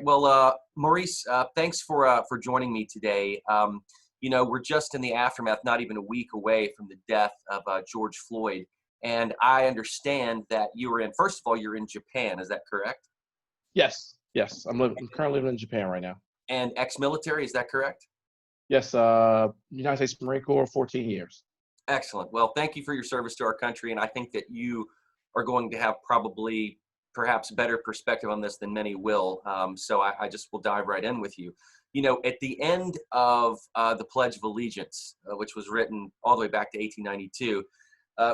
Well, Maurice, thanks for joining me today. We're just in the aftermath, not even a week away from the death of George Floyd, and I understand that you were in. First of all, you're in Japan. Is that correct? Yes, yes. I'm currently living in Japan right now. And ex-military, is that correct? Yes, United States Marine Corps, 14 years. Excellent. Well, thank you for your service to our country, and I think that you are going to have probably perhaps better perspective on this than many will. So I just will dive right in with you. At the end of the Pledge of Allegiance, which was written all the way back to 1892,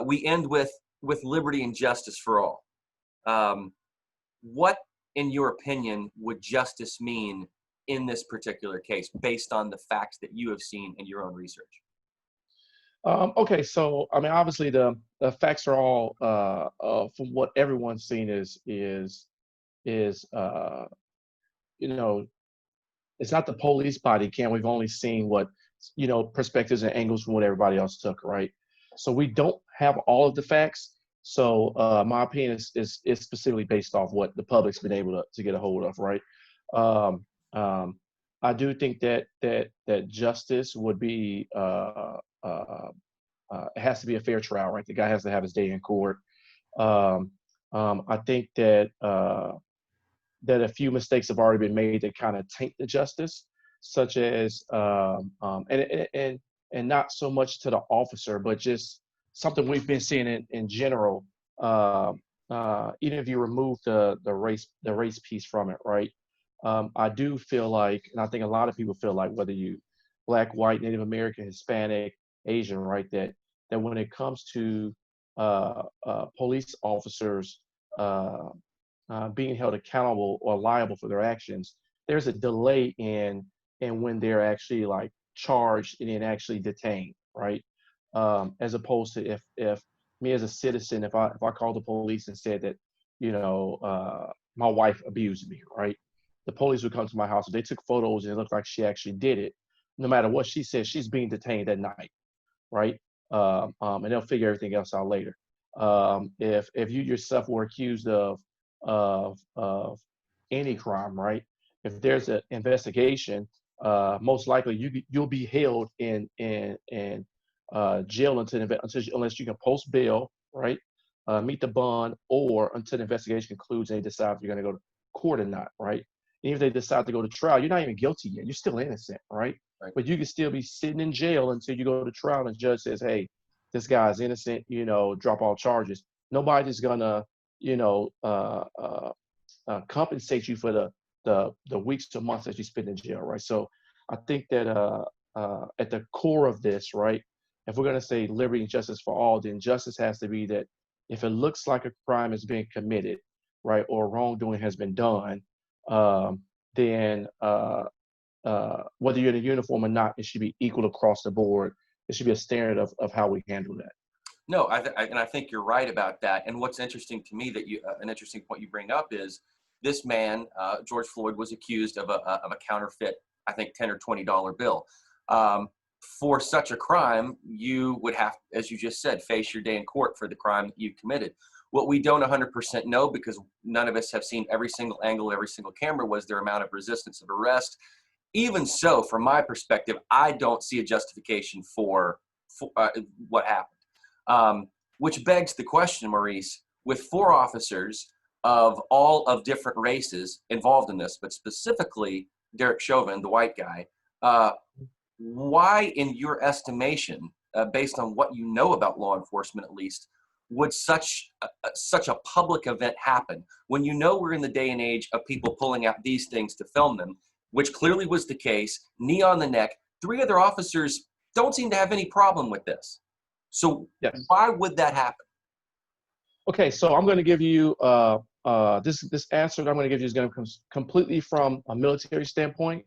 we end with liberty and justice for all. What, in your opinion, would justice mean in this particular case, based on the facts that you have seen in your own research? Okay, so I mean, obviously the facts are all from what everyone's seen is you know it's not the police body cam. We've only seen what perspectives and angles from what everybody else took, right? So we don't have all of the facts. So my opinion is specifically based off what the public's been able to get a hold of, right? Um, um, I do think that justice would be it has to be a fair trial, right? The guy has to have his day in court. Um, I think that a few mistakes have already been made that kind of taint the justice, such as and not so much to the officer, but just something we've been seeing in general. Even if you remove the race piece from it, right? I do feel like, and I think a lot of people feel like, whether you black, white, Native American, Hispanic, Asian, right, that when it comes to police officers being held accountable or liable for their actions, there's a delay in when they're actually like charged and then actually detained, right? As opposed to if me as a citizen, if I called the police and said that my wife abused me, right? The police would come to my house. If they took photos and it looked like she actually did it, no matter what she said, she's being detained that night, right? And they'll figure everything else out later. If you yourself were accused of any crime, right? If there's an investigation, most likely you'll be held in jail unless you can post bail, right? Meet the bond, or until the investigation concludes and they decide if you're going to go to court or not, right? And if they decide to go to trial, you're not even guilty yet. You're still innocent, right? Right. But you can still be sitting in jail until you go to trial and the judge says, hey, this guy's innocent, drop all charges. Nobody's gonna, you know, uh, uh, compensate you for the weeks to months that you spend in jail, right? So I think that at the core of this, right, if we're gonna say liberty and justice for all, then justice has to be that if it looks like a crime is being committed, right, or wrongdoing has been done, then whether you're in a uniform or not, it should be equal across the board. It should be a standard of how we handle that. No, and I think you're right about that. And what's interesting to me that an interesting point you bring up is this man, George Floyd, was accused of a counterfeit, I think, $10 or $20 bill. For such a crime, you would have, as you just said, face your day in court for the crime that you committed. What we don't 100% know, because none of us have seen every single angle, every single camera, was their amount of resistance of arrest. Even so, from my perspective, I don't see a justification for what happened. Which begs the question, Maurice, with four officers of all of different races involved in this, but specifically Derek Chauvin, the white guy, why, in your estimation, based on what you know about law enforcement at least, would such a public event happen when you know we're in the day and age of people pulling out these things to film them, which clearly was the case, knee on the neck. Three other officers don't seem to have any problem with this. So Yes. why would that happen? Okay, so I'm going to give you this answer that I'm going to give you is going to come completely from a military standpoint.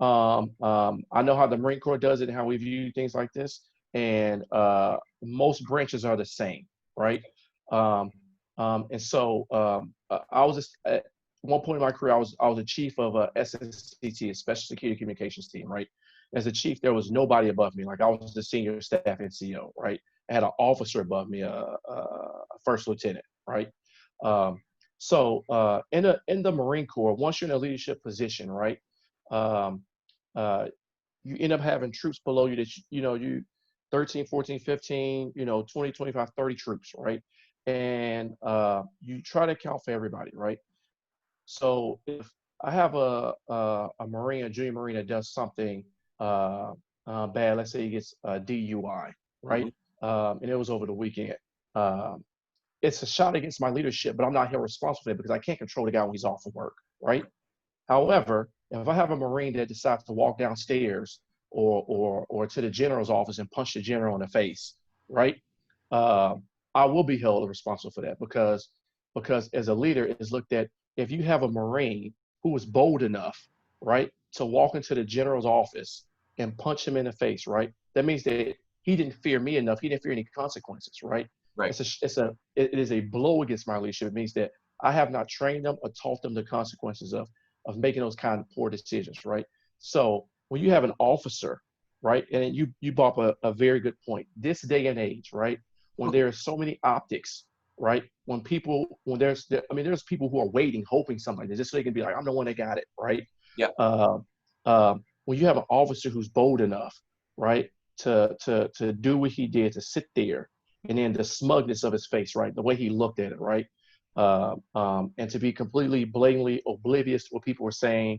I know how the Marine Corps does it and how we view things like this, and most branches are the same, right? And so I was just, at one point in my career, I was a chief of a SSCT, a Special Security Communications Team, right? As a chief, there was nobody above me. Like, I was the senior staff NCO, right? I had an officer above me, a first lieutenant, right? So in the Marine Corps, once you're in a leadership position, right, um, uh, you end up having troops below you that you 13, 14, 15, 20, 25, 30 troops, right? And you try to account for everybody, right? So if I have a Marine, a junior Marine that does something uh, bad, let's say he gets a DUI, right? Hmm. And it was over the weekend. Um, it's a shot against my leadership, but I'm not held responsible for it because I can't control the guy when he's off of work, right? However, if I have a Marine that decides to walk downstairs or to the general's office and punch the general in the face, right? Uh, I will be held responsible for that because as a leader, it's looked at if you have a Marine who was bold enough, right, to walk into the general's office and punch him in the face, right? That means that he didn't fear me enough. He didn't fear any consequences, right? Right. It is a blow against my leadership. It means that I have not trained them or taught them the consequences of making those kind of poor decisions, right? So when you have an officer, right, and you brought up a very good point. This day and age, right, when there are so many optics, right, there's people who are waiting, hoping something like this, just so they can be like, I'm the one that got it, right? Yeah. Uh, when you have an officer who's bold enough, right, to do what he did, to sit there, and then the smugness of his face, right, the way he looked at it, right, and to be completely blatantly oblivious to what people were saying.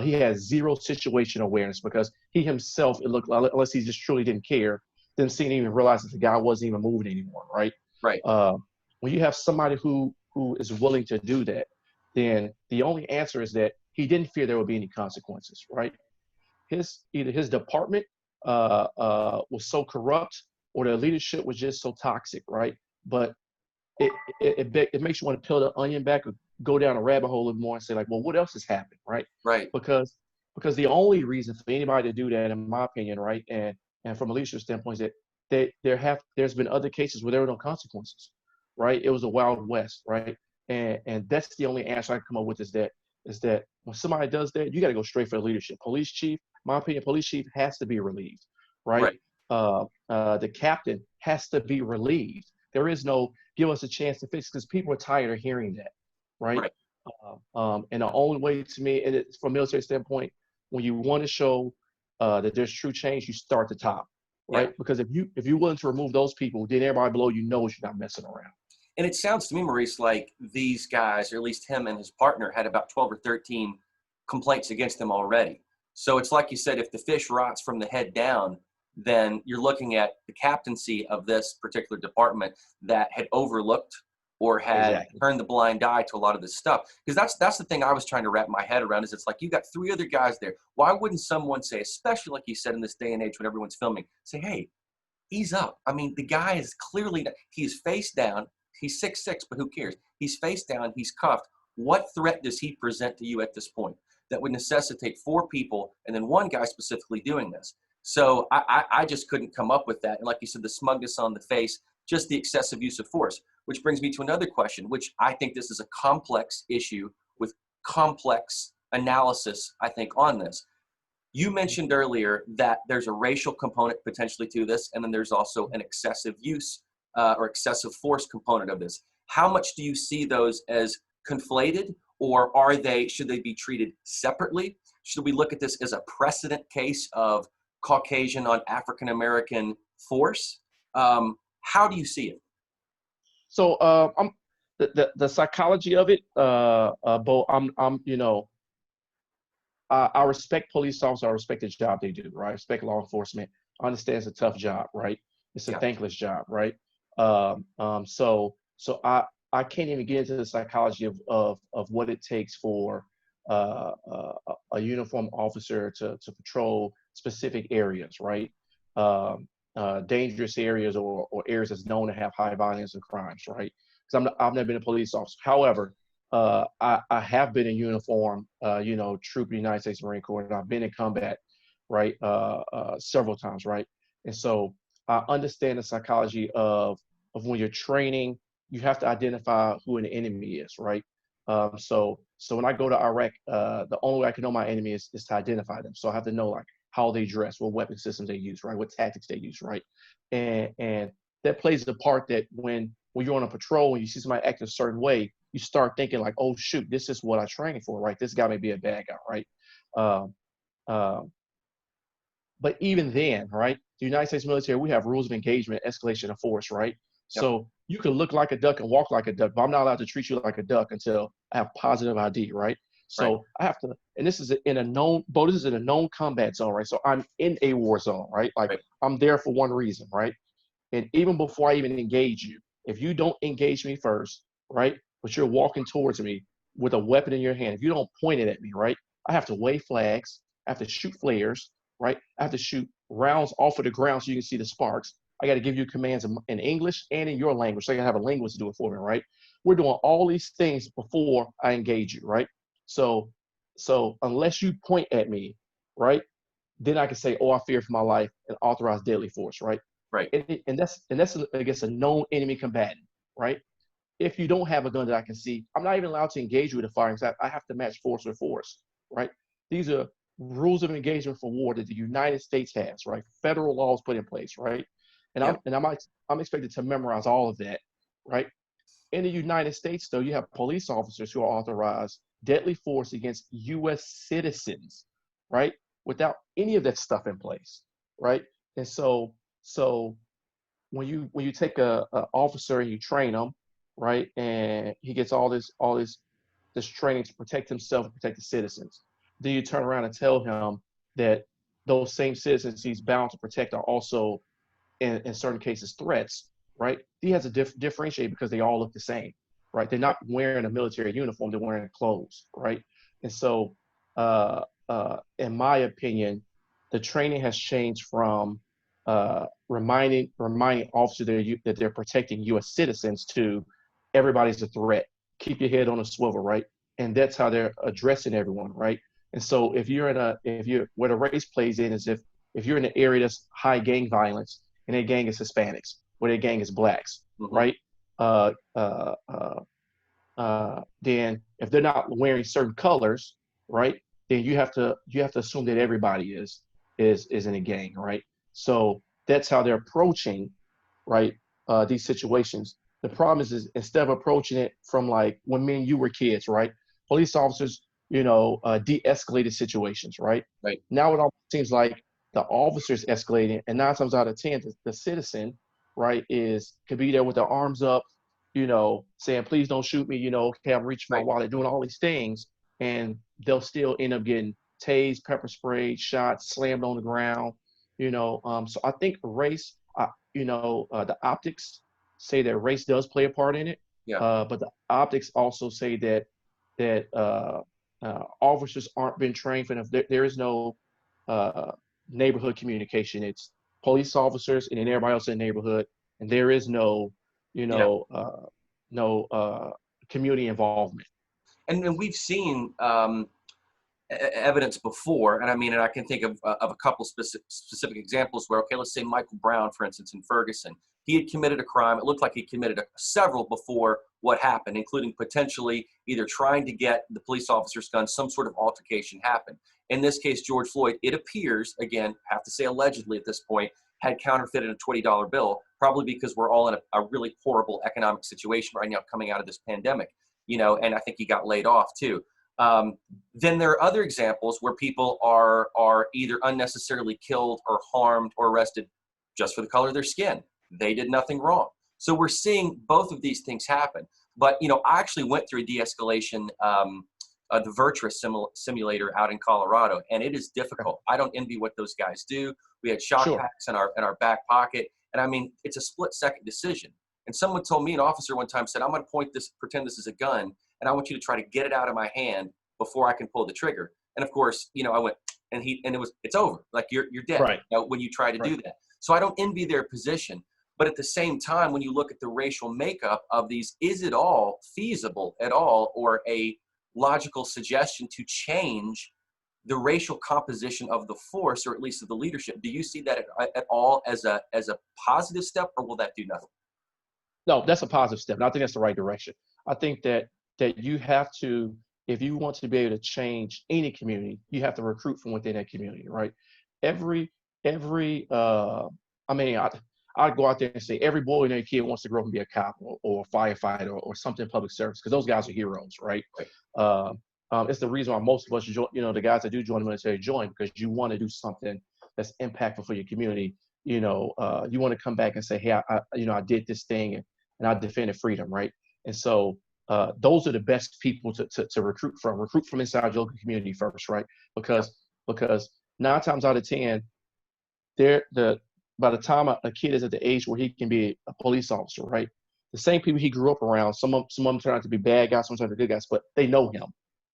He has zero situation awareness because he himself, it looked like, unless he just truly didn't care, didn't seem to even realize that the guy wasn't even moving anymore, right? Right. Uh, when you have somebody who is willing to do that, then the only answer is that he didn't fear there would be any consequences, right? Either his department was so corrupt or the leadership was just so toxic, right? But it it makes you want to peel the onion back or go down a rabbit hole a little more and say like, well, what else has happened, right? Right. Because the only reason for anybody to do that, in my opinion, right, and from a leadership standpoint, is that there's been other cases where there were no consequences, right? It was a wild west, right? And that's the only answer I can come up with is that when somebody does that, you got to go straight for the leadership. Police chief, my opinion, police chief has to be relieved, right? Right. The captain has to be relieved. There is no give us a chance to fix because people are tired of hearing that, right? Right. And the only way to me, and it's from a military standpoint, when you want to show that there's true change, you start at the top, Yeah. right? Because if you're willing to remove those people, then everybody below you knows you're not messing around. And it sounds to me, Maurice, like these guys, or at least him and his partner, had about 12 or 13 complaints against them already. So it's like you said, if the fish rots from the head down, then you're looking at the captaincy of this particular department that had overlooked or had Exactly. turned the blind eye to a lot of this stuff. Because that's the thing I was trying to wrap my head around is it's like you got three other guys there. Why wouldn't someone say, especially like you said in this day and age when everyone's filming, say, hey, ease up. I mean, the guy is clearly, he's face down. He's 6'6", but who cares? He's face down. He's cuffed. What threat does he present to you at this point that would necessitate four people and then one guy specifically doing this? So I just couldn't come up with that. And like you said, the smugness on the face, just the excessive use of force, which brings me to another question, which I think this is a complex issue with complex analysis, I think, on this. You mentioned earlier that there's a racial component potentially to this, and then there's also an excessive use or excessive force component of this. How much do you see those as conflated, or should they be treated separately? Should we look at this as a precedent case of Caucasian on African American force? How do you see it? So I'm the psychology of it, Bo. I'm I respect police officers. I respect the job they do, right? I respect law enforcement. I understand it's a tough job, right? It's a Yeah. thankless job, right? So I can't even get into the psychology of what it takes for a uniformed officer to patrol specific areas, right? Dangerous areas or areas that's known to have high violence and crimes, right? Because I've never been a police officer. However, I have been in uniform, troop of the United States Marine Corps, and I've been in combat, right, several times, right? And so I understand the psychology of when you're training, you have to identify who an enemy is, right? So when I go to Iraq, the only way I can know my enemy is to identify them. So I have to know like how they dress, what weapon systems they use, right? What tactics they use, right? And that plays the part that when you're on a patrol and you see somebody act a certain way, you start thinking like, oh shoot, this is what I trained for, right? This guy may be a bad guy, right? Um, um, but even then, right, the United States military, we have rules of engagement, escalation of force, right? Yep. So you can look like a duck and walk like a duck, but I'm not allowed to treat you like a duck until I have positive ID, right? Right. So I have to, and this is in a known, but this is in a known combat zone, right? So I'm in a war zone, right? Like Right. I'm there for one reason, right? And even before I even engage you, if you don't engage me first, right, but you're walking towards me with a weapon in your hand, if you don't point it at me, right, I have to wave flags, I have to shoot flares, right? I have to shoot rounds off of the ground so you can see the sparks. I got to give you commands in English and in your language. So I got to have a linguist do it for me, right? We're doing all these things before I engage you, right? So, so unless you point at me, right, then I can say, oh, I fear for my life and authorize deadly force, right? Right. And that's against a known enemy combatant, right? If you don't have a gun that I can see, I'm not even allowed to engage you with a firing. I have to match force with force, right? These are rules of engagement for war that the United States has, right? Federal laws put in place, right? And Yeah. I'm expected to memorize all of that, right? In the United States, though, you have police officers who are authorized deadly force against U.S. citizens, right? Without any of that stuff in place, right? And so when you take a officer and you train him, right, and he gets all this training to protect himself and protect the citizens, then you turn around and tell him that those same citizens he's bound to protect are also in certain cases threats, right? He has to differentiate because they all look the same, right? They're not wearing a military uniform; they're wearing clothes, right? And so, in my opinion, the training has changed from reminding officers that they're protecting U.S. citizens to everybody's a threat. Keep your head on a swivel, right? And that's how they're addressing everyone, right? And so if you're where the race plays in is if you're in an area that's high gang violence and their gang is Hispanics or their gang is blacks, Mm-hmm. right? Uh, uh, uh, then if they're not wearing certain colors, right? Then you have to assume that everybody is in a gang, right? So that's how they're approaching, right? These situations. The problem is instead of approaching it from like when me and you were kids, right? Police officers, de-escalated situations, right? Right. Now it almost seems like the officers escalating, and 9 times out of 10, the citizen, right, could be there with their arms up, saying, please don't shoot me, okay, I'm reaching my Right. wallet, doing all these things, and they'll still end up getting tased, pepper sprayed, shot, slammed on the ground, so I think race, the optics say that race does play a part in it, Yeah. but the optics also say that officers aren't been trained for enough. There is no uh, neighborhood communication. It's police officers and then everybody else in the neighborhood, and there is you Yeah. know, uh, no community involvement. And we've seen evidence before, and I mean, and I can think of a couple specific examples where, okay, let's say Michael Brown, for instance, in Ferguson, he had committed a crime. It looked like he committed several before what happened, including potentially either trying to get the police officer's gun, some sort of altercation happened. In this case, George Floyd, it appears, again, have to say allegedly at this point, had counterfeited a $20 bill, probably because we're all in a really horrible economic situation right now coming out of this pandemic, and I think he got laid off too. Then there are other examples where people are either unnecessarily killed or harmed or arrested just for the color of their skin. They did nothing wrong. So we're seeing both of these things happen. But I actually went through a de-escalation, the Virtuous simulator out in Colorado, and it is difficult. I don't envy what those guys do. We had shock Sure. packs in our back pocket, and I mean, it's a split-second decision. And someone told me, an officer one time said, "I'm going to pretend this is a gun, and I want you to try to get it out of my hand before I can pull the trigger." And of course, I went, and it's over. Like you're dead. Right. When you try to Right. do that. So I don't envy their position. But at the same time, when you look at the racial makeup of these, is it all feasible at all, or a logical suggestion to change the racial composition of the force, or at least of the leadership? Do you see that at all as a positive step, or will that do nothing? No, that's a positive step, and I think that's the right direction. I think that you have to, if you want to be able to change any community, you have to recruit from within that community, right? Every every I mean, I'd go out there and say every boy and every kid wants to grow up and be a cop or a firefighter or something in public service because those guys are heroes, right? Right. It's the reason why most of us, the guys that do join the military join because you want to do something that's impactful for your community. You want to come back and say, hey, I did this thing and I defended freedom, right? And so those are the best people to recruit from. Recruit from inside your local community first, right? Because 9 times out of 10, by the time a kid is at the age where he can be a police officer, right? The same people he grew up around, some of them turn out to be bad guys, some turn out to be good guys, but they know him,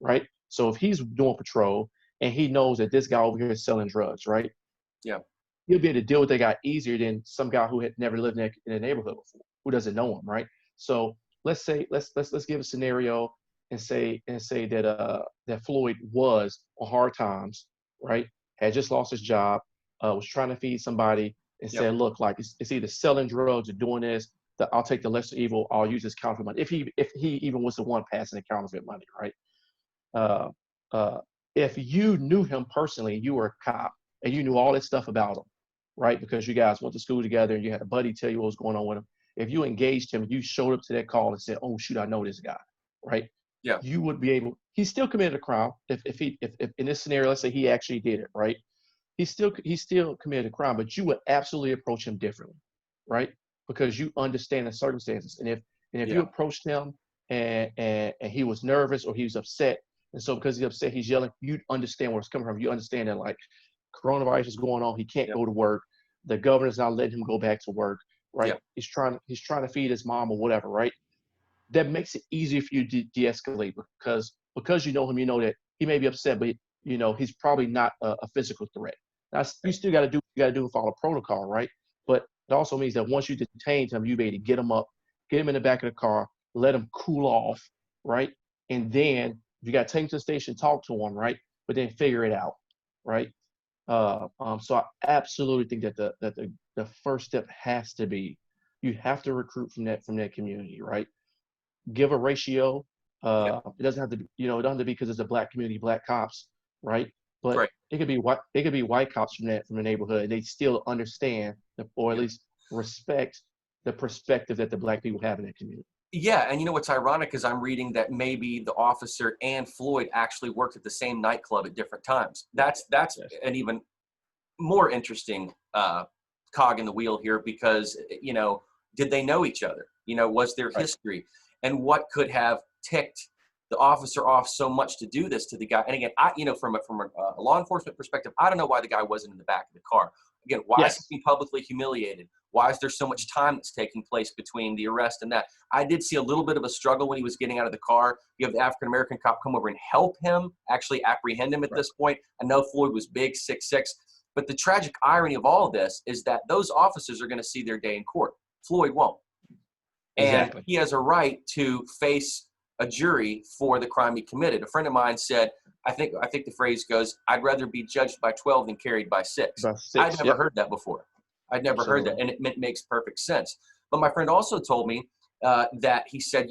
right? So if he's doing patrol and he knows that this guy over here is selling drugs, right? Yeah. He'll be able to deal with that guy easier than some guy who had never lived in a neighborhood before, who doesn't know him, right? So let's give a scenario and say that Floyd was on hard times, right? Had just lost his job, was trying to feed somebody, and Yep. said, look, like it's either selling drugs or doing this. That I'll take the lesser evil. I'll use this counterfeit money. If he even was the one passing the counterfeit money, right? Uh, uh, if you knew him personally, you were a cop, and you knew all this stuff about him, right? Because you guys went to school together and you had a buddy tell you what was going on with him. If you engaged him, you showed up to that call and said, "Oh shoot, I know this guy," right? Yeah. You would be able. He still committed a crime. If in this scenario, let's say he actually did it, right? He still committed a crime, but you would absolutely approach him differently, right? Because you understand the circumstances. And if you Yeah. approached him and he was nervous or he was upset, and so because he's upset, he's yelling, you understand where it's coming from. You understand that like coronavirus is going on, he can't Yep. go to work. The governor's not letting him go back to work, right? Yep. He's trying to feed his mom or whatever, right? That makes it easier for you to de-escalate because you know him, you know that he may be upset, but he's probably not a physical threat. Now, you still got to do what you got to do and follow protocol, right? But it also means that once you detained him, you be able to get him up, get him in the back of the car, let him cool off, right? And then you got to take him to the station, talk to him, right? But then figure it out, right? So I absolutely think that the first step has to be you have to recruit from that community, right? Give a ratio. Yep. It doesn't have to be, it doesn't have to be because it's a black community, black cops, right? But Right. it could be white cops from the neighborhood, and they still understand or at Yep. least respect the perspective that the black people have in that community. Yeah, and what's ironic is I'm reading that maybe the officer and Floyd actually worked at the same nightclub at different times. That's Yes. an even more interesting cog in the wheel here because did they know each other? Was there Right. history, and what could have ticked the officer off so much to do this to the guy? And again, from a law enforcement perspective, I don't know why the guy wasn't in the back of the car. Again, why is he Yes. being publicly humiliated? Why is there so much time that's taking place between the arrest and that? I did see a little bit of a struggle when he was getting out of the car. You have the African-American cop come over and help him, actually apprehend him at Right. this point. I know Floyd was big, 6'6", but the tragic irony of all of this is that those officers are going to see their day in court. Floyd won't. And Exactly. he has a right to face a jury for the crime he committed. A friend of mine said, I think the phrase goes, "I'd rather be judged by 12 than carried by 6." About I'd six. never Yep. heard that before. I'd never heard that, Absolutely. and it makes perfect sense. But my friend also told me that he said,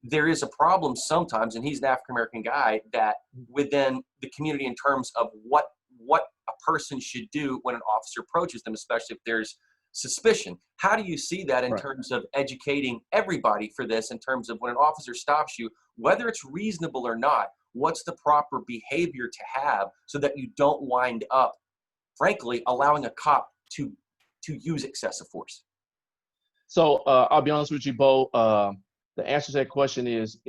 there is a problem sometimes, and he's an African American guy, that within the community in terms of what a person should do when an officer approaches them, especially if there's suspicion. How do you see that in Right. terms of educating everybody for this, in terms of when an officer stops you, whether it's reasonable or not, what's the proper behavior to have so that you don't wind up, frankly, allowing a cop to use excessive force? So I'll be honest with you, Bo. The answer to that question is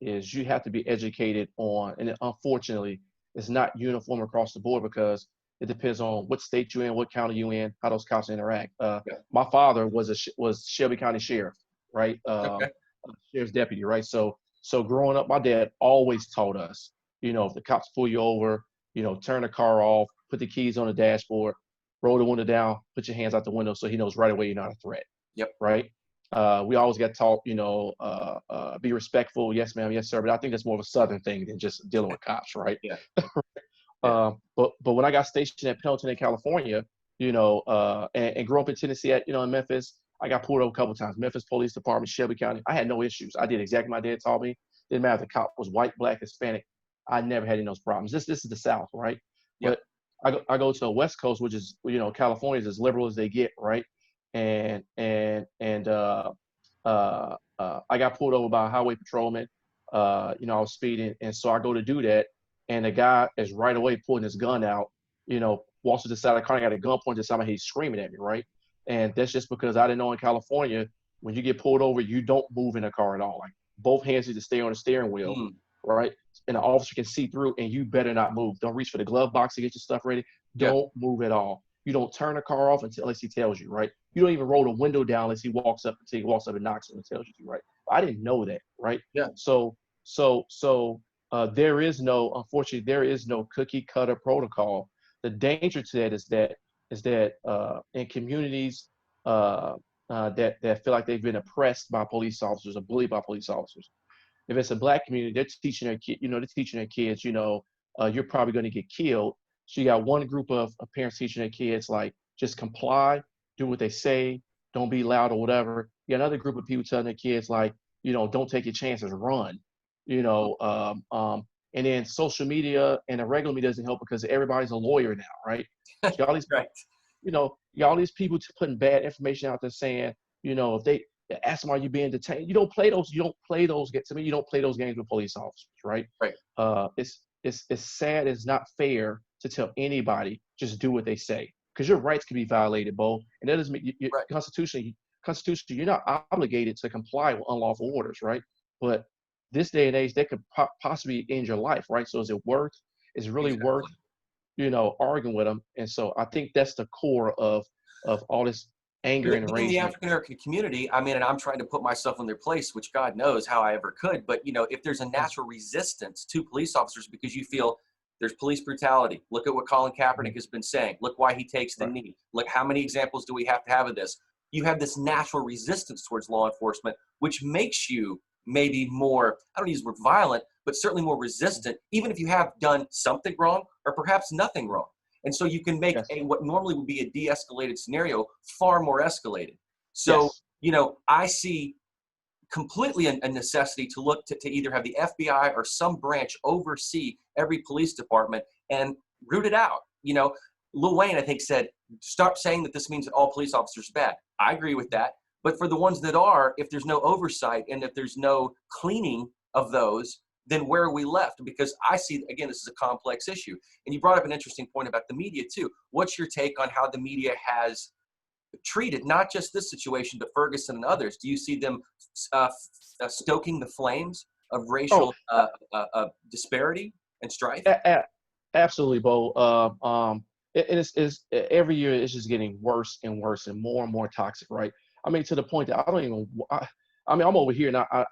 you have to be educated on, and unfortunately, it's not uniform across the board because it depends on what state you're in, what county you're in, how those cops interact. Yeah. My father was Shelby County Sheriff, right? Okay. Sheriff's deputy, right? So growing up, my dad always taught us, if the cops pull you over, turn the car off, put the keys on the dashboard, roll the window down, put your hands out the window, so he knows right away you're not a threat. Yep. Right. We always got taught, be respectful. Yes, ma'am. Yes, sir. But I think that's more of a Southern thing than just dealing with cops. Right. Yeah. Yeah. But when I got stationed at Pendleton in California, and grew up in Tennessee in Memphis, I got pulled over a couple of times. Memphis Police Department, Shelby County. I had no issues. I did exactly what my dad taught me. Didn't matter if the cop was white, black, Hispanic. I never had any of those problems. This is the South, right? Yep. But I go to the West Coast, which is, California is as liberal as they get, right? and I got pulled over by a highway patrolman. I was speeding, and so I go to do that, and the guy is right away pulling his gun out. Walks to the side of the car, and got a gun pointed to somebody. He's screaming at me, right? And that's just because I didn't know in California, when you get pulled over, you don't move in a car at all. Like both hands need to stay on the steering wheel, Mm, right? And the officer can see through, and you better not move. Don't reach for the glove box to get your stuff ready. yeah, Don't move at all. You don't turn the car off unless he tells you, right? You don't even roll the window down unless he walks up and knocks and tells you to, right? I didn't know that, right? yeah, So there is no, unfortunately, there is no cookie cutter protocol. The danger to that is that in communities that feel like they've been oppressed by police officers or bullied by police officers. If it's a black community, they're teaching their kids, you're probably going to get killed. So you got one group of parents teaching their kids like just comply, do what they say, don't be loud or whatever. You got another group of people telling their kids like, don't take your chances, run. You know, and then social media and the regular media doesn't help because everybody's a lawyer now, right? So you got all these, right. you got all these people putting bad information out there saying, if they ask them, are you being detained? You don't play those. You don't play those. To me, you don't play those games with police officers, right? Right. It's sad. It's not fair to tell anybody just do what they say because your rights can be violated, Bo. And that doesn't mean Right. constitutionally, you're not obligated to comply with unlawful orders, right? But this day and age, that could possibly end your life, right? So is it worth? Is it really worth, Exactly. arguing with them? And so I think that's the core of all this anger and Being the enragement. African American community, I mean, and I'm trying to put myself in their place, which God knows how I ever could. But if there's a natural resistance to police officers because you feel there's police brutality, look at what Colin Kaepernick has been saying. Look why he takes the Right. knee. Look how many examples do we have to have of this? You have this natural resistance towards law enforcement, which makes you maybe more, I don't use the word violent, but certainly more resistant, even if you have done something wrong or perhaps nothing wrong. And so you can make Yes. what normally would be a de-escalated scenario far more escalated. So, Yes. I see completely a necessity to look to either have the FBI or some branch oversee every police department and root it out. Lil Wayne, I think, said, stop saying that this means that all police officers are bad. I agree with that. But for the ones that are, if there's no oversight and if there's no cleaning of those, then where are we left? Because I see, again, this is a complex issue. And you brought up an interesting point about the media, too. What's your take on how the media has treated not just this situation, but Ferguson and others? Do you see them stoking the flames of Oh, racial disparity and strife? absolutely, Bo. It's every year it's just getting worse and worse and more toxic, right? I mean, to the point that I don't even. I mean, I'm over here and I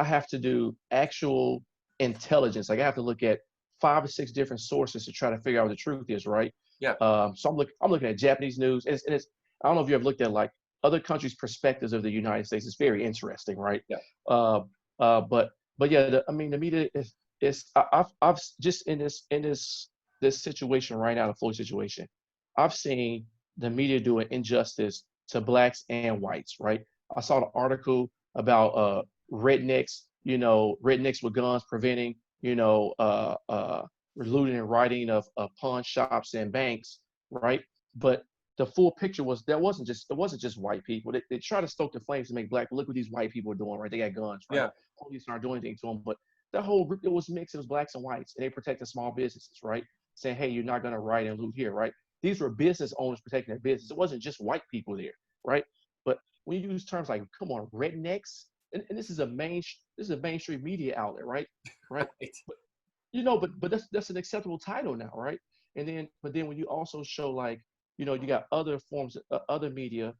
have to do actual intelligence. Like I have to look at 5 or 6 different sources to try to figure out what the truth is, right? Yeah, So I'm looking at Japanese news, and it's I don't know if you ever looked at like other countries' perspectives of the United States. It's very interesting, right? yeah, Uh, but yeah, I mean, the media is I've just in this situation right now, the Floyd situation, I've seen the media do an injustice to blacks and whites, right? I saw the article about rednecks, rednecks with guns preventing, looting and rioting of pawn shops and banks, right? But the full picture was it wasn't just white people. They try to stoke the flames to make black. Look what these white people are doing, right? They got guns, right? yeah. Police aren't doing anything to them, but the whole group, it was mixed. It was blacks and whites, and they protected small businesses, right? Saying, hey, you're not going to riot and loot here, right? These were business owners protecting their business. It wasn't just white people there, right? But when you use terms like, come on, rednecks, and this is a mainstream media outlet, right? Right? Right. But that's an acceptable title now, right? But then when you also show like, you got other forms, other media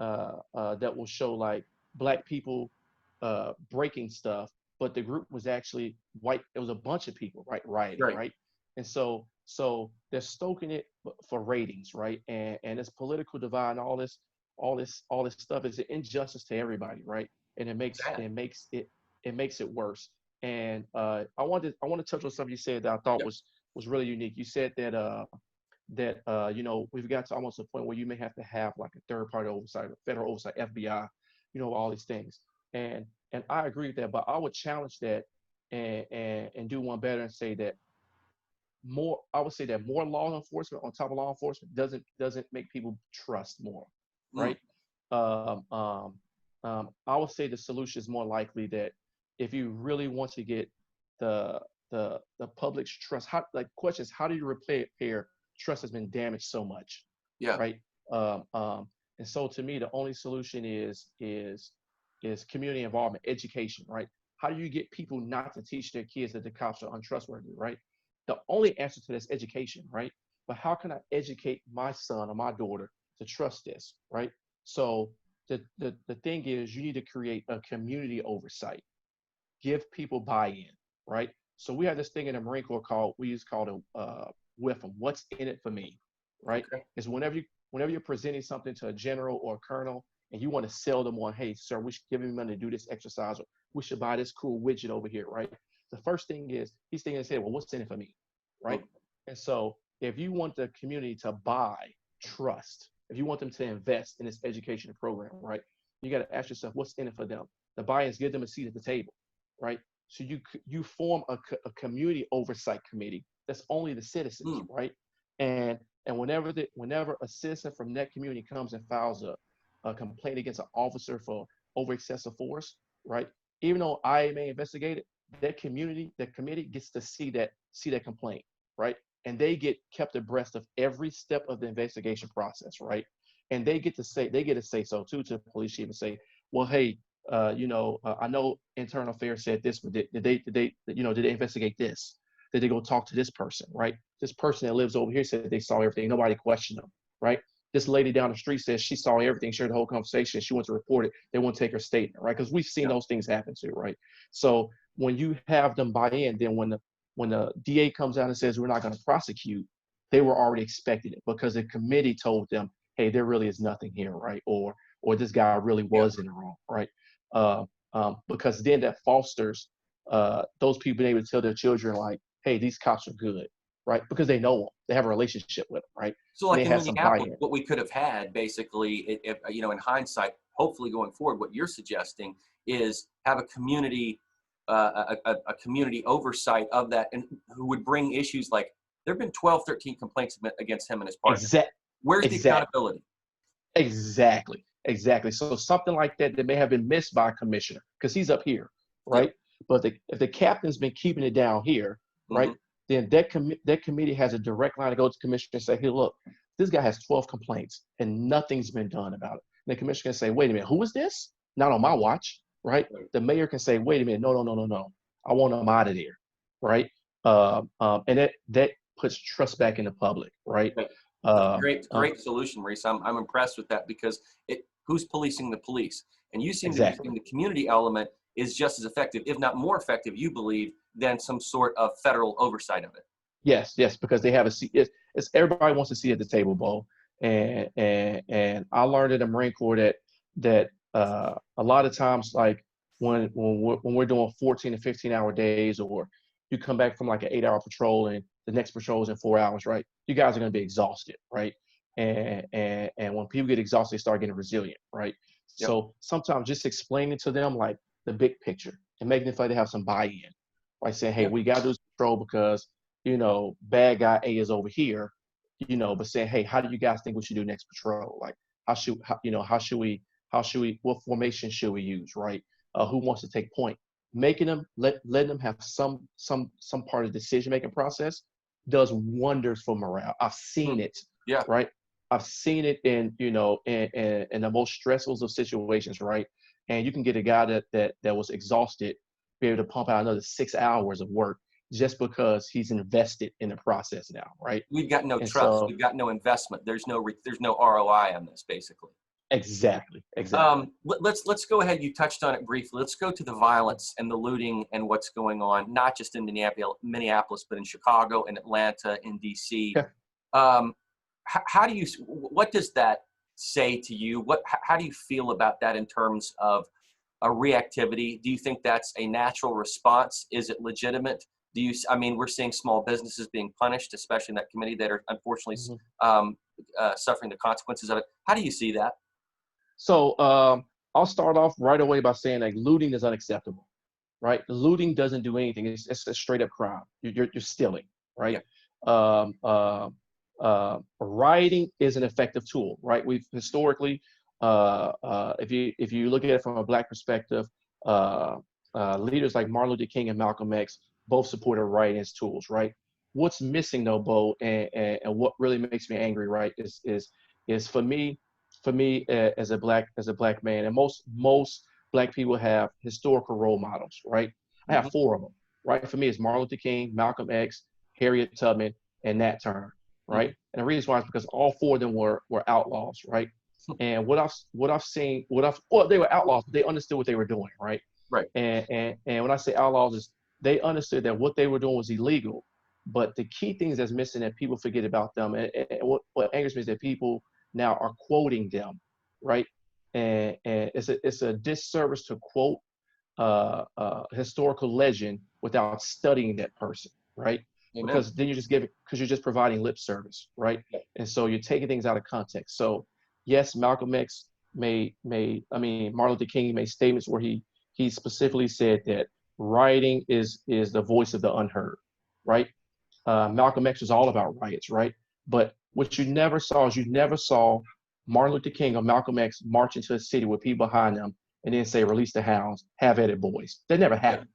that will show like black people breaking stuff, but the group was actually white. It was a bunch of people, right, rioting, Right. right? And so they're stoking it for ratings, right? And this political divide and all this stuff is an injustice to everybody, right? And it makes Sad. it makes it it makes it worse. And I want to touch on something you said that I thought Yep. was really unique. You said that we've got to almost a point where you may have to have like a third party oversight, federal oversight, FBI, all these things. And I agree with that, but I would challenge that and do one better and say that I would say that more law enforcement on top of law enforcement doesn't make people trust more, Mm. right? Um, um, I would say the solution is more likely that if you really want to get the the public's trust, how, like, questions, how do you repair trust has been damaged so much, Yeah. right? Um, um, and so to me, the only solution is community involvement, education, right? How do you get people not to teach their kids that the cops are untrustworthy, right? The only answer to this is education, right? But how can I educate my son or my daughter to trust this, right? So the thing is, you need to create a community oversight, give people buy-in, right? So we have this thing in the Marine Corps we use called a WIFM, what's in it for me, right? Okay. Is whenever you're presenting something to a general or a colonel and you want to sell them on, hey, sir, we should give him money to do this exercise, or we should buy this cool widget over here, right? The first thing is he's thinking, say, well, what's in it for me, Mm. right? And so if you want the community to buy trust, if you want them to invest in this education program, right, you got to ask yourself, what's in it for them? The buy-ins, give them a seat at the table, right? So you form a community oversight committee that's only the citizens, Mm. right? And whenever a citizen from that community comes and files a complaint against an officer for over excessive force, right? Even though I may investigate it, that committee gets to see that complaint, right? And they get kept abreast of every step of the investigation process, right? And they get to say so too to the police chief and say, well, hey, I know internal affairs said this, but did they investigate this? Did they go talk to this person, right? This person that lives over here said they saw everything. Nobody questioned them, right? This lady down the street says she saw everything, shared the whole conversation. She wants to report it. They won't take her statement, right? Because we've seen Yeah. those things happen too, right? So when you have them buy in, then when the DA comes out and says we're not going to prosecute, they were already expecting it because the committee told them, hey, there really is nothing here, right? Or this guy really Yeah. was in the wrong, right? Uh, because then that fosters those people being able to tell their children, like, hey, these cops are good, right? Because they know them, they have a relationship with them, right? So, And like they in have some Minneapolis, buy-in. what we could have had basically, if in hindsight, hopefully going forward, what you're suggesting is have a community, a community oversight of that, and who would bring issues like there have been 12, 13 complaints against him and his partner. Exact, Where's the exactly, accountability? exactly. So something like that may have been missed by a commissioner because he's up here, Yep. right? But if the captain's been keeping it down here, right, Hmm. then that committee has a direct line to go to the commissioner and say, hey, look, this guy has 12 complaints and nothing's been done about it. And the commissioner can say, wait a minute, who is this? Not on my watch, right? The mayor can say, wait a minute, no. I want him out of there, right? And that puts trust back in the public, right? That's a Um, great, uh, great solution, Maurice. I'm impressed with that because who's policing the police? And you seem to be exactly. saying the community element is just as effective, if not more effective, you believe, than some sort of federal oversight of it. Yes, because they have a seat. It's everybody wants a seat at the table, Bo. And I learned in the Marine Corps that a lot of times, like when we're doing 14 to 15-hour days, or you come back from like an 8-hour patrol and the next patrol is in 4 hours, right? You guys are going to be exhausted, right? And when people get exhausted, they start getting resilient, right? Yep. So sometimes just explaining to them like the big picture and making it feel like they have some buy-in, like saying, hey, Yep. we got to do this patrol because bad guy A is over here, but saying, hey, how do you guys think we should do next patrol? Like, how should we, what formation should we use, right? Who wants to take point? Making them, letting them have some part of the decision-making process does wonders for morale. I've seen Hmm. it, Yeah. right? I've seen it in the most stressful of situations, right? And you can get a guy that was exhausted be able to pump out another 6 hours of work just because he's invested in the process now, right? We've got no And trust. so We've got no investment. There's no ROI on this, basically. exactly. Let's go ahead. You touched on it briefly. Let's go to the violence and the looting and what's going on, not just in Minneapolis, but in Chicago and Atlanta, in DC. Yeah. What does that say to you? How do you feel about that in terms of a reactivity? Do you think that's a natural response? Is it legitimate? We're seeing small businesses being punished, especially in that committee, that are unfortunately Mhm. suffering the consequences of it. How do you see that? So I'll start off right away by saying like looting is unacceptable, right? Looting doesn't do anything. It's a straight up crime. You're stealing, right? Yeah. rioting is an effective tool, right? We've historically, if you look at it from a Black perspective, uh, leaders like Martin Luther King and Malcolm X both supported rioting as tools, right? What's missing though, Bo, and what really makes me angry, right, is for me as a black man, and most Black people have historical role models, right? I Hmm. have four of them, right? For me, it's Martin Luther King, Malcolm X, Harriet Tubman, and Nat Turner, Hmm. right? And the reason why is because all four of them were outlaws, right? And what I've seen, well, they were outlaws, but they understood what they were doing, right? Right. And when I say outlaws, is they understood that what they were doing was illegal. But the key things that's missing that people forget about them, and what angers me is that people now are quoting them, right? And it's a disservice to quote historical legend without studying that person, right? Amen. Because then you just give it because you're just providing lip service, right? Yeah. And so you're taking things out of context. So yes, Malcolm X I mean Martin Luther King made statements where he specifically said that rioting is the voice of the unheard, right? Malcolm X was all about riots, right? But what you never saw Martin Luther King or Malcolm X march into a city with people behind them and then say, "Release the hounds, have at it, boys." That never Yeah. happened,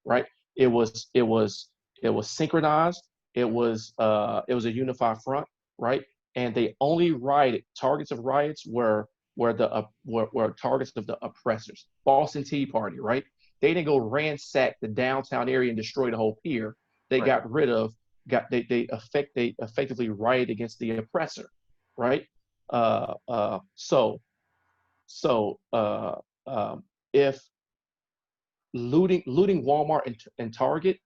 right? It was synchronized. It was a unified front, right? And they only rioted. Targets of riots were targets of the oppressors. Boston Tea Party, right? They didn't go ransack the downtown area and destroy the whole pier. They Right. got rid of got they effectively rioted against the oppressor, right? Uh, uh, so so if looting Walmart and Target,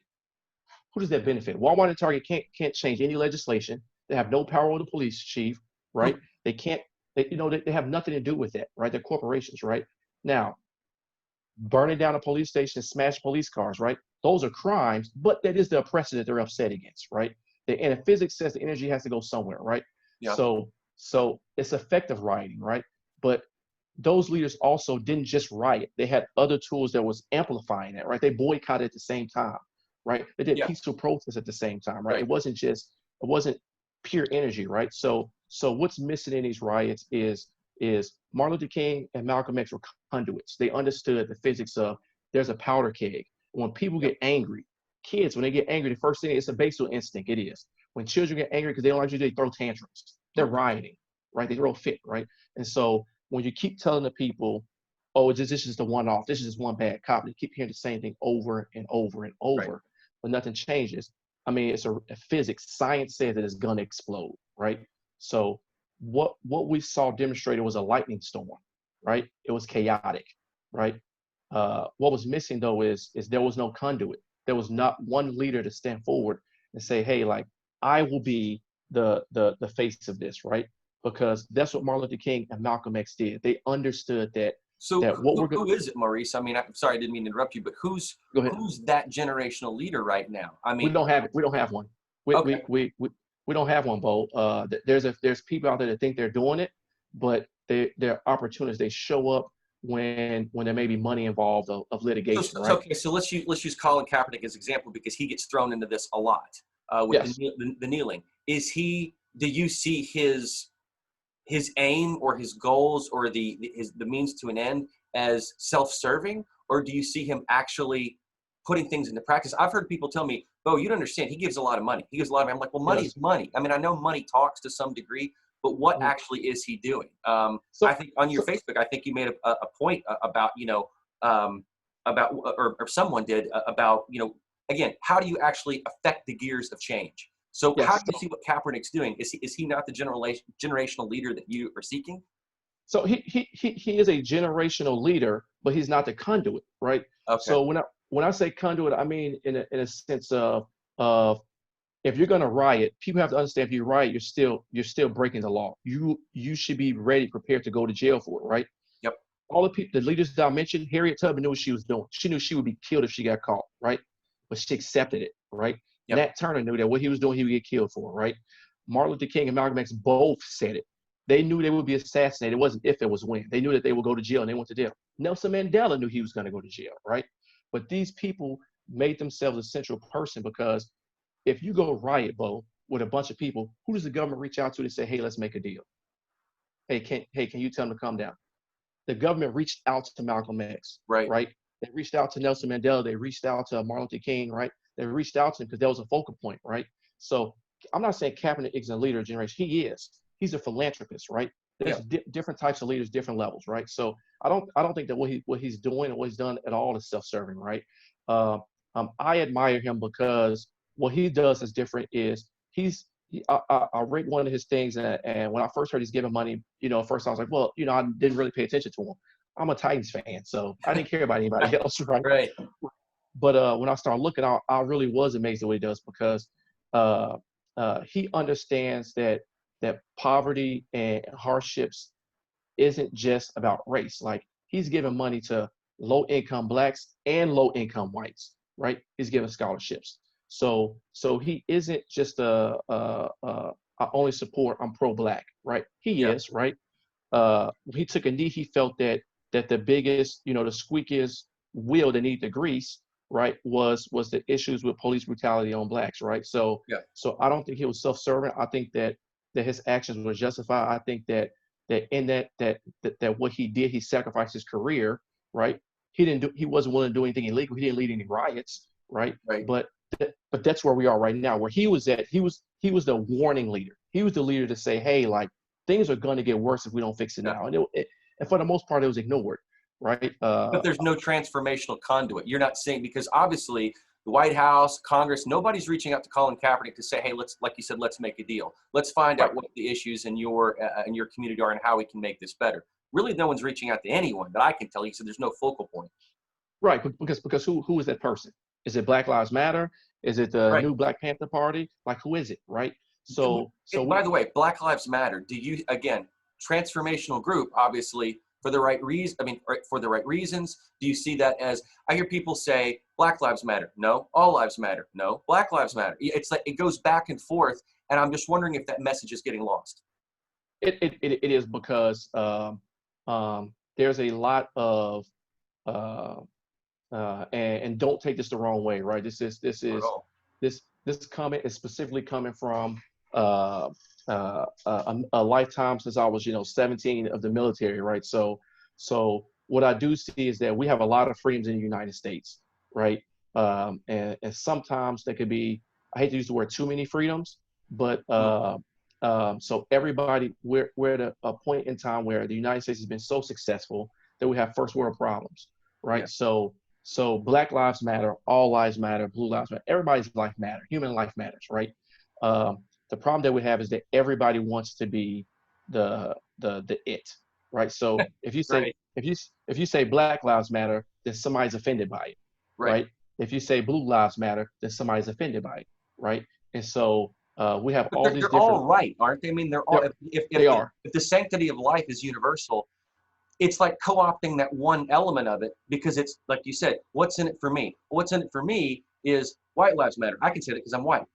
who does that benefit? Walmart and Target can't change any legislation. They have no power over the police chief, right? They can't. They have nothing to do with that, right? They're corporations, right? Now, burning down a police station, smash police cars, right? Those are crimes, but that is the oppressor that they're upset against, right? And physics says the energy has to go somewhere, right? Yeah. So it's effective rioting, right? But those leaders also didn't just riot. They had other tools that was amplifying it, right? They boycotted at the same time, right? They did Yeah. peaceful protests at the same time, right? Right. It wasn't pure energy, right? So what's missing in these riots is Martin Luther King and Malcolm X were conduits. They understood the physics of there's a powder keg. When people Yep. get angry, kids, when they get angry, the first thing, it's a basal instinct. It is. When children get angry because they don't like you, they throw tantrums. They're Right. rioting, right? They throw a fit, right? And so when you keep telling the people, oh, this is the one off, this is just one bad cop, you keep hearing the same thing over and over and Right. over, but nothing changes. I mean, it's a physics. Science says that it's gonna explode, right? So what we saw demonstrated was a lightning storm, right? It was chaotic, right? What was missing though is there was no conduit. There was not one leader to stand forward and say, hey, like I will be the face of this, right? Because that's what Martin Luther King and Malcolm X did. They understood that So what we're going. who is it, Maurice? I mean, I'm sorry, I didn't mean to interrupt you, but Go ahead. who's that generational leader right now? I We mean, don't have it. We don't have one. We okay. we we we, we don't have one, Bo. There's people out there that think they're doing it, but they're opportunists. They show up when there may be money involved of litigation, right? Okay, so let's use Colin Kaepernick as example because he gets thrown into this a lot with Yes. the kneeling. Is he? Do you see his aim or his goals or the means to an end as self-serving, or do you see him actually putting things into practice? I've heard people tell me, "Oh, you don't understand. He gives a lot of money. He gives a lot of money." I'm like, "Well, money's Yes. money. I mean, I know money talks to some degree, but what Mhm. actually is he doing?" I So think on your so Facebook, I think you made a point about um, about or someone did about again, how do you actually affect the gears of change? So how yes. do you see what Kaepernick's doing? Is he not the generational leader that you are seeking? So he is a generational leader, but he's not the conduit, right? Okay. So when I say conduit, I mean in a sense of if you're going to riot, people have to understand if you riot, you're still breaking the law. You should be ready, prepared to go to jail for it, right? Yep. All the people, the leaders that I mentioned, Harriet Tubman knew what she was doing. She knew she would be killed if she got caught, right? But she accepted it, right? Yep. Nat Turner knew that what he was doing, he would get killed for, right? Martin Luther King and Malcolm X both said it. They knew they would be assassinated. It wasn't if, it was when. They knew that they would go to jail, and they went to jail. Nelson Mandela knew he was going to go to jail, right? But these people made themselves a central person because if you go riot, Bo, with a bunch of people, who does the government reach out to say, hey, let's make a deal? Hey, can you tell them to calm down? The government reached out to Malcolm X, Right. right? They reached out to Nelson Mandela. They reached out to Martin Luther King, right? They reached out to him because that was a focal point, right? So I'm not saying Kaepernick isn't a leader of generation. He is. He's a philanthropist, right? There's Yeah. different types of leaders, different levels, right? So I don't think that what he's doing and what he's done at all is self-serving, right? Uh, I admire him because what he does is different. I read one of his things, and when I first heard he's giving money, at first I was like, well, I didn't really pay attention to him. I'm a Titans fan, so I didn't care about anybody else, right? Right. But when I started looking, I really was amazed at what he does because uh, he understands that poverty and hardships isn't just about race. Like he's giving money to low-income blacks and low-income whites, right? He's giving scholarships. So he isn't just I only support, I'm pro-black, right? He Yeah. is, right? He took a knee. He felt that the biggest, the squeakiest wheel that needed the grease, right, was the issues with police brutality on blacks, right? So Yeah. so I don't think he was self-serving. I think that his actions were justified. I think that in that what he did, he sacrificed his career, right? He wasn't willing to do anything illegal. He didn't lead any riots, right? Right. But that's where we are right now. Where he was at, he was the warning leader. He was the leader to say, hey, like things are going to get worse if we don't fix it Yeah. now. And for the most part, it was ignored, right? But there's no transformational conduit. You're not saying, because obviously the White House, Congress, nobody's reaching out to Colin Kaepernick to say, hey, let's, like you said, let's make a deal. Let's find Right. out what the issues in your community are and how we can make this better. Really, no one's reaching out to anyone that I can tell you. So there's no focal point. Right, because who is that person? Is it Black Lives Matter? Is it the Right. new Black Panther Party? Like, who is it, right? So By the way, Black Lives Matter. Do you, again, transformational group, obviously, for the right reason? I mean, for the right reasons. Do you see that as? I hear people say Black Lives Matter. No, all lives matter. No, Black Lives Matter. It's like it goes back and forth, and I'm just wondering if that message is getting lost. it is because there's a lot of uh, and don't take this the wrong way, right? Not at all. This comment is specifically coming from a lifetime since I was 17 of the military, right? So what I do see is that we have a lot of freedoms in the United States, right? And sometimes there could be, I hate to use the word too many freedoms, but so everybody, we're at a point in time where the United States has been so successful that we have first world problems, right? Yeah. So Black Lives Matter, all lives matter, blue lives matter, everybody's life matter, human life matters, right? The problem that we have is that everybody wants to be the it, right? So if you say Right. if you say Black Lives Matter, then somebody's offended by it, Right. right? If you say Blue Lives Matter, then somebody's offended by it, right? And so we have But all these they're different. all right, aren't they? I mean, they're all. They're, If they are. if the sanctity of life is universal, it's like co-opting that one element of it because it's like you said, what's in it for me? What's in it for me is white lives matter. I can say that because I'm white,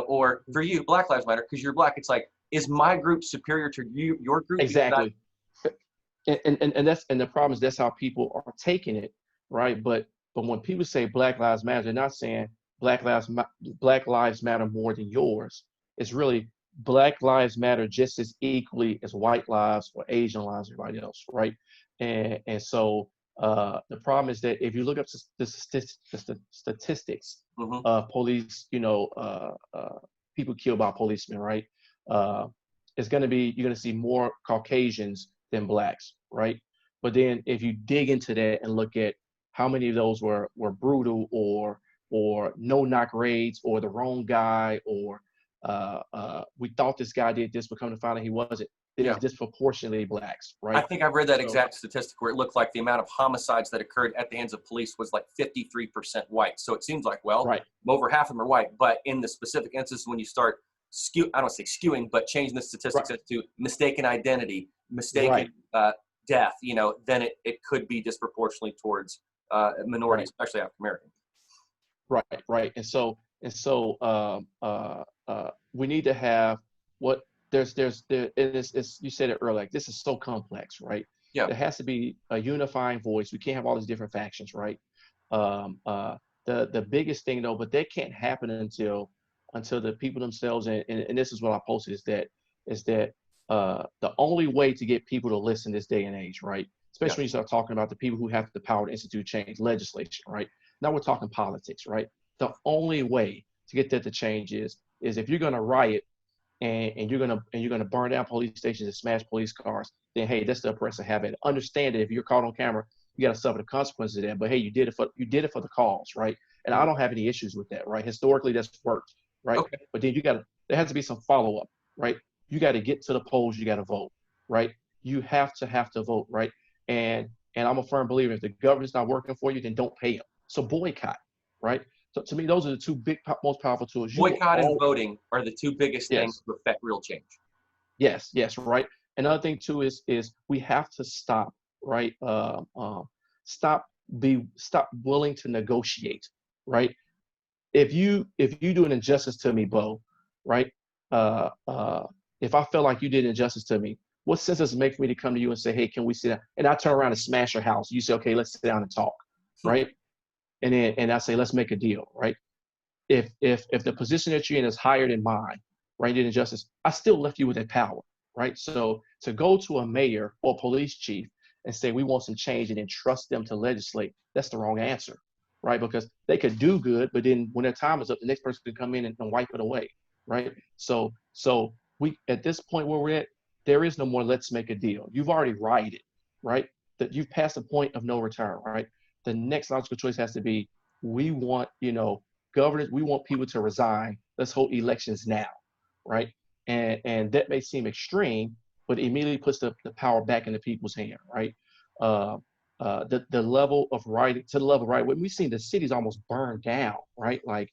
or for you, Black Lives Matter because you're black. It's like, is my group superior to your group? Exactly. And the problem is that's how people are taking it, right? But when people say Black Lives Matter, they're not saying Black Lives Matter more than yours. It's really Black Lives Matter just as equally as white lives or Asian lives or everybody else, right? And so the problem is that if you look up the statistics Mm-hmm. of police, people killed by policemen, right? Uh, you're gonna see more Caucasians than blacks, right? But then if you dig into that and look at how many of those were brutal or no knock raids or the wrong guy or we thought this guy did this, but come to find out he wasn't. It is Yeah. disproportionately blacks, I right? think I've read that So exact statistic where it looked like the amount of homicides that occurred at the hands of police was like 53% white. So it seems like, well, right, over half of them are white. But in the specific instance, when you start I don't say skewing, but changing the right, statistics as to mistaken identity, mistaken right, death, then it could be disproportionately towards minorities, right. especially African American. Right. We need to have what it's you said it earlier, like this is so complex, right? Yeah. There has to be a unifying voice. We can't have all these different factions, right? The biggest thing though, but that can't happen until until the people themselves, and this is what I posted, is that the only way to get people to listen this day and age, right? Yeah. Especially when you start talking about the people who have the power to institute change, legislation, right? Now we're talking politics, right? The only way to get that to change is if you're going to riot and you're gonna burn down police stations and smash police cars, then hey, that's the oppressive habit. Understand that if you're caught on camera, you got to suffer the consequences of that. But hey, you did it for the cause, right? And I Mhm. don't have any issues with that, right? Historically, that's worked, right? Okay. But then there has to be some follow up, right? You got to get to the polls, you got to vote, right? You have to vote, right? And and I'm a firm believer if the government's not working for you, then don't pay them. So boycott, right? So to me, those are the two most powerful tools. You will Boycott and all voting are the two biggest things yes. to affect real change. Yes, right. Another thing too is we have to stop, right? Stop willing to negotiate, right? If you do an injustice to me, Bo, right? Uh, uh, if I feel like you did injustice to me, what sense does it make for me to come to you and say, hey, can we sit down? And I turn around and smash your house. You say, okay, let's sit down and talk, right? And I say, let's make a deal, right? If the position that you're in is higher than mine, right, in injustice, I still left you with that power, right? So to go to a mayor or police chief and say we want some change and then trust them to legislate, that's the wrong answer, right? Because they could do good, but then when their time is up, the next person could come in and wipe it away, right? So we at this point where we're at, there is no more let's make a deal. You've already rioted, right? That you've passed the point of no return, right? The next logical choice has to be we want, governors, we want people to resign. Let's hold elections now, right? And that may seem extreme, but it immediately puts the power back into people's hand, right? Uh, the level of right to the level right when we've seen the cities almost burned down, right? Like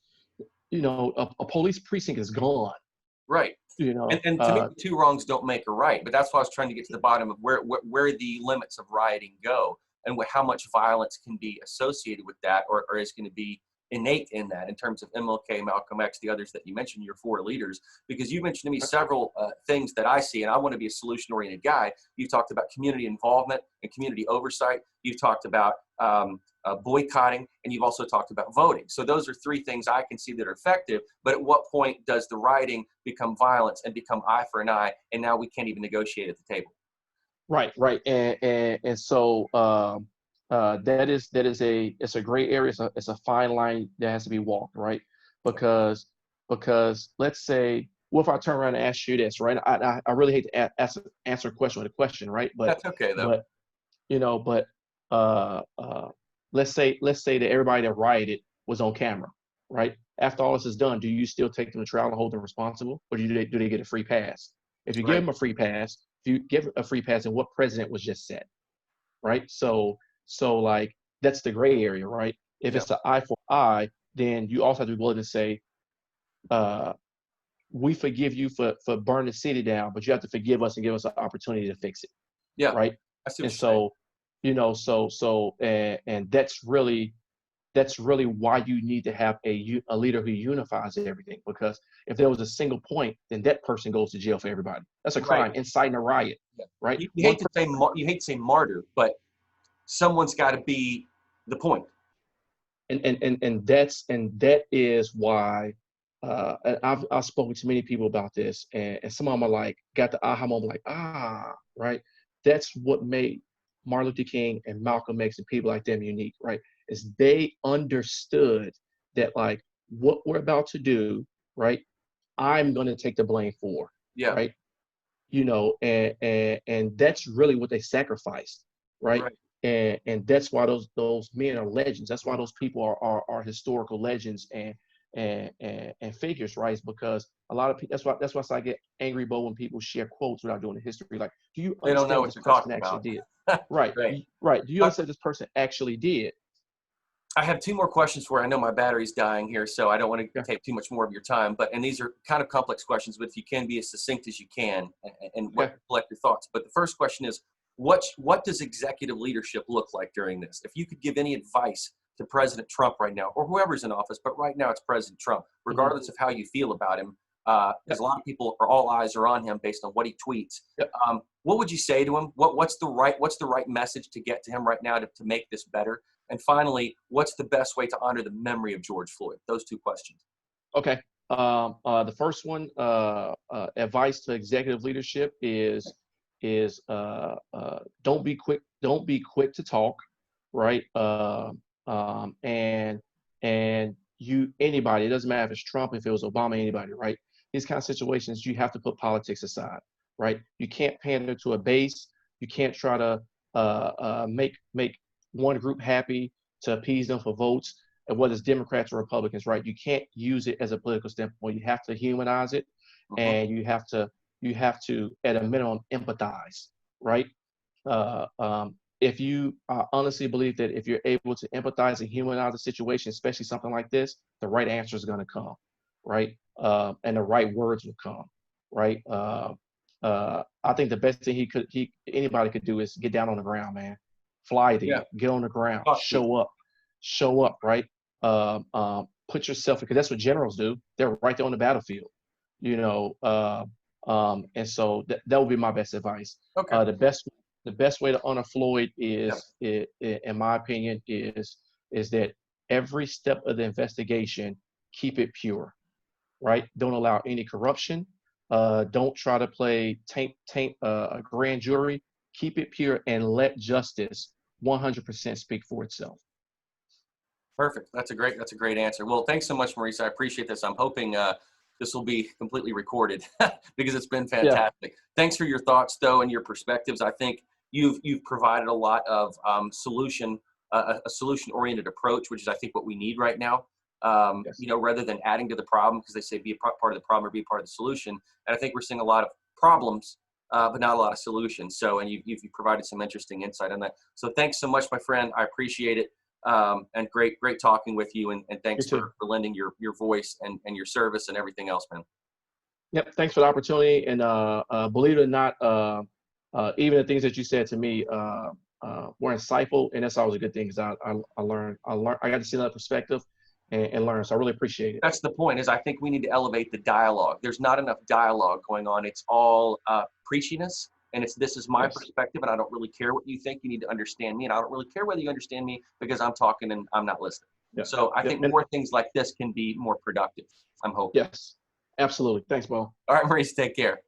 a police precinct is gone, Right. you And, know. and to me, two wrongs don't make a right. But that's why I was trying to get to the bottom of where the limits of rioting go and how much violence can be associated with that or is going to be innate in that in terms of MLK, Malcolm X, the others that you mentioned, your four leaders. Because you mentioned to me several things that I see, and I want to be a solution-oriented guy. You've talked about community involvement and community oversight. You've talked about boycotting, and you've also talked about voting. So those are three things I can see that are effective. But at what point does the rioting become violence and become eye for an eye, and now we can't even negotiate at the table? Right, and so it's a gray area. It's a fine line that has to be walked, right? Because let's say, what if I turn around and ask you this, right? I really hate to answer a question with a question, right? That's okay though. But but uh, uh, let's say that everybody that rioted was on camera, right? After all this is done, do you still take them to trial and hold them responsible, or do they get a free pass? If you give Right. them a free pass, if you give a free pass, and what president was just set, right? So like that's the gray area, right? If Yeah. it's an eye for eye, then you also have to be willing to say, uh, we forgive you for burning the city down, but you have to forgive us and give us an opportunity to fix it, Yeah. right? I see what And you're saying. so, and that's really why you need to have a leader who unifies everything. Because if there was a single point, then that person goes to jail for everybody. That's a Right. crime, inciting a riot, Yeah. right? You One hate to say you hate to say martyr, but someone's got to be the point. and that is why and I've spoken to many people about this, and some of them are like got the aha moment, like right. That's what made Martin Luther King and Malcolm X and people like them unique, right? Is they understood that like what we're about to do, right? I'm going to take the blame for, Yeah. right? And that's really what they sacrificed, right? Right. And that's why those men are legends. That's why those people are historical legends and figures, right? It's because a lot of people. That's why I get angry, Bo, when people share quotes without doing the history. Like, do you They don't understand know what what this they're person talking actually about. did? Right, Right. right. Do you Uh, understand what this person actually did? I have two more questions for you. I know my battery's dying here, so I don't want to Yeah, take too much more of your time. And these are kind of complex questions, but if you can be as succinct as you can and okay, collect your thoughts. But the first question is, what does executive leadership look like during this? If you could give any advice to President Trump right now, or whoever's in office, but right now it's President Trump, hmm, regardless of how you feel about him, yeah, because a lot of people are all eyes are on him based on what he tweets. yeah. What would you say to him? What's the right message to get to him right now to make this better? And finally, what's the best way to honor the memory of George Floyd? Those two questions. Okay. The first one, advice to executive leadership is don't be quick to talk, right? And anybody, it doesn't matter if it's Trump, if it was Obama, anybody, right? These kind of situations, you have to put politics aside, right? You can't pander to a base. You can't try to make one group happy to appease them for votes, and whether it's Democrats or Republicans, right? You can't use it as a political standpoint. You have to humanize it, Mhm. and you have to at a minimum empathize, right? If you honestly believe that if you're able to empathize and humanize a situation, especially something like this, the right answer is going to come, right? And the right words will come, right? I think the best thing anybody could do is get down on the ground, man. Fly Yeah, there, get on the ground, talk people. show up, right? Put yourself, because that's what generals do. They're right there on the battlefield, you know. And so that would be my best advice. Okay. The best way to honor Floyd Yeah. in my opinion, is that every step of the investigation, keep it pure, right? Don't allow any corruption. Don't try to play taint a grand jury. Keep it pure and let justice 100% speak for itself. Perfect. That's a great answer. Well, thanks so much, Maurice. I appreciate this. I'm hoping this will be completely recorded because it's been Yeah. fantastic. Thanks for your thoughts, though, and your perspectives. I think you've provided a lot of a solution-oriented approach, which is I think what we need right now. Yes. Rather than adding to the problem, because they say be a part of the problem or be part of the solution. And I think we're seeing a lot of problems, but not a lot of solutions. So, and you've provided some interesting insight on that. So, thanks so much, my friend. I appreciate it. And great talking with you, and You thanks too. for lending your voice and your service and everything else, man. Yep. Thanks for the opportunity. And believe it or not, even the things that you said to me were insightful, and that's always a good thing because I learned. I got to see another perspective and learn. So I really appreciate it. That's the point. Is I think we need to elevate the dialogue. There's not enough dialogue going on. It's all preachiness, and this is my Yes. perspective, and I don't really care what you think. You need to understand me, and I don't really care whether you understand me because I'm talking and I'm not listening. Yeah. So I Yep. think And more things like this can be more productive. I'm hoping. yes. Absolutely. Thanks, Bo. All right, Maurice, take care.